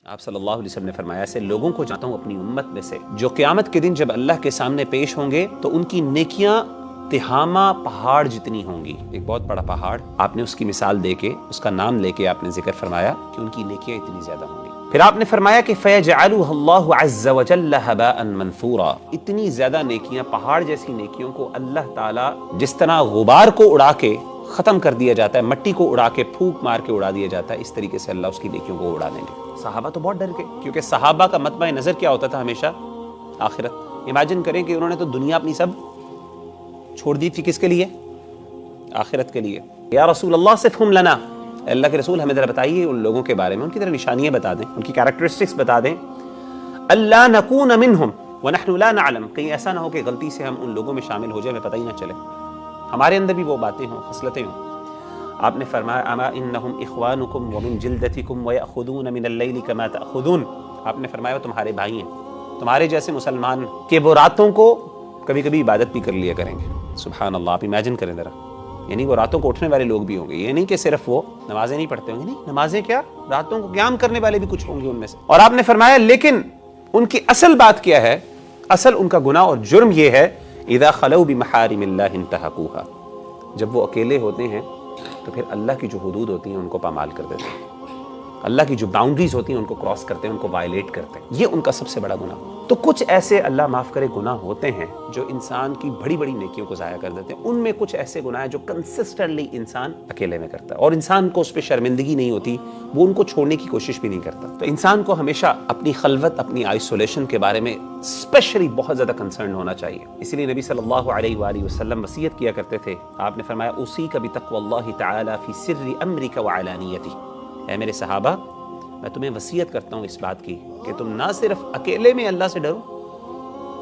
آپ صلی اللہ علیہ وسلم نے فرمایا ایسے لوگوں کو جانتا ہوں اپنی امت میں سے جو قیامت کے دن جب اللہ کے سامنے پیش ہوں گے تو ان کی نیکیاں تہامہ پہاڑ جتنی ہوں گی. ایک بہت بڑا پہاڑ، آپ نے اس کی مثال دے کے اس کا نام لے کے آپ نے ذکر فرمایا کہ ان کی نیکیاں اتنی زیادہ ہوں گی. پھر آپ نے فرمایا کہ فَيَجْعَلُهَا اللَّهُ عَزَّ وَجَلَّ هَبَاءً مَنْثُورًا. اتنی زیادہ نیکیاں، پہاڑ جیسی نیکیوں کو اللہ تعالیٰ جس طرح غبار کو اڑا کے ختم کر دیا جاتا ہے، مٹی کو اڑا کے پھونک مار کے اڑا دیا جاتا ہے، اس طریقے سے اللہ اس کی نیکیوں کو اڑا دیں گے. صحابہ تو بہت ڈر گئے، کیونکہ صحابہ کا مطمع نظر کیا ہوتا تھا ہمیشہ؟ آخرت. امیجن کریں کہ انہوں نے تو دنیا اپنی سب چھوڑ دی تھی، کس کے لیے؟ آخرت کے لیے. یا رسول اللہ صفہم لنا، اللہ کے رسول ہمیں ذرا بتائیے ان لوگوں کے بارے میں، ان کی ذرا نشانیاں بتا دیں، ان کی کیریکٹرسٹکس بتا دیں. اللہ نکون منہم ونحن لا نعلم، کہیں ایسا نہ ہو کہ غلطی سے ہم ان لوگوں میں شامل ہو جائیں، ہمیں پتہ ہی نہ چلے، ہمارے اندر بھی وہ باتیں ہوں، خصلتیں ہوں. آپ نے فرمایا اما انہم اخوانکم ومن جلدتکم ویأخذون من اللیل کما تأخذون. آپ نے فرمایا وہ تمہارے بھائی ہیں، تمہارے جیسے مسلمان کہ وہ راتوں کو کبھی کبھی عبادت بھی کر لیا کریں گے. سبحان اللہ. آپ امیجن کریں ذرا، یعنی وہ راتوں کو اٹھنے والے لوگ بھی ہوں گے. یہ نہیں کہ صرف وہ نمازیں نہیں پڑھتے ہوں گے، نہیں، نمازیں کیا، راتوں کو قیام کرنے والے بھی کچھ ہوں گے ان میں سے. اور آپ نے فرمایا لیکن ان کی اصل بات کیا ہے؟ اصل ان کا گناہ اور جرم یہ ہے اذا خلوا بمحارم اللہ انتہکوها، جب وہ اکیلے ہوتے ہیں تو پھر اللہ کی جو حدود ہوتی ہیں ان کو پامال کر دیتے ہیں، اللہ کی جو باؤنڈریز ہوتی ہیں ان کو کراس کرتے ہیں، ان کو وائلیٹ کرتے ہیں. یہ ان کا سب سے بڑا گناہ. تو کچھ ایسے اللہ معاف کرے گناہ ہوتے ہیں جو انسان کی بڑی بڑی نیکیوں کو ضائع کر دیتے ہیں. ان میں کچھ ایسے گناہ ہیں جو کنسسٹنٹلی انسان اکیلے میں کرتا ہے اور انسان کو اس پہ شرمندگی نہیں ہوتی، وہ ان کو چھوڑنے کی کوشش بھی نہیں کرتا. تو انسان کو ہمیشہ اپنی خلوت، اپنی آئسولیشن کے بارے میں اسپیشلی بہت زیادہ کنسرن ہونا چاہیے. اسی لیے نبی صلی اللہ علیہ وآلہ وسلم وصیت کیا کرتے تھے. آپ نے فرمایا اوصیک بتقوی اللہ تعالی فی سر امرک وعلانیتہ. اے میرے صحابہ، میں تمہیں وصیت کرتا ہوں اس بات کی کہ تم نہ صرف اکیلے میں اللہ سے ڈرو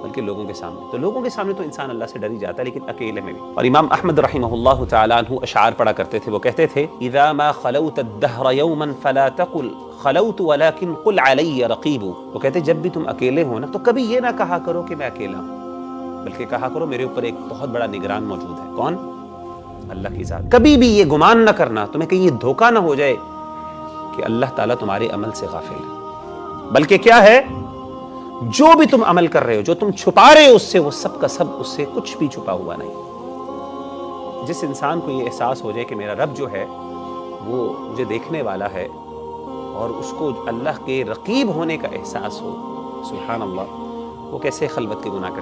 بلکہ لوگوں کے سامنے. تو لوگوں کے سامنے تو انسان اللہ سے ڈر ہی جاتا ہے، لیکن اکیلے میں بھی. اور امام احمد رحمہ اللہ تعالیٰ عنہ اشعار پڑھا کرتے تھے. وہ کہتے تھے اذا ما خلوت الدہر یوما فلا تقل خلوت ولكن قل علی رقیب. وہ کہتے جب بھی تم اکیلے ہو نا تو کبھی یہ نہ کہا کرو کہ میں اکیلا ہوں، بلکہ کہا کرو میرے اوپر ایک بہت بڑا نگران موجود ہے. کون؟ اللہ کی ذات. کبھی بھی یہ گمان نہ کرنا، تمہیں کہیں یہ دھوکہ نہ ہو جائے کہ اللہ تعالیٰ تمہارے عمل سے غافل ہے، بلکہ کیا ہے، جو بھی تم عمل کر رہے ہو، جو تم چھپا رہے ہو اس سے، وہ سب کا سب اس سے کچھ بھی چھپا ہوا نہیں. جس انسان کو یہ احساس ہو جائے کہ میرا رب جو ہے وہ مجھے دیکھنے والا ہے اور اس کو اللہ کے رقیب ہونے کا احساس ہو، سبحان اللہ، وہ کیسے خلوت کے گناہ کر سکتا ہے.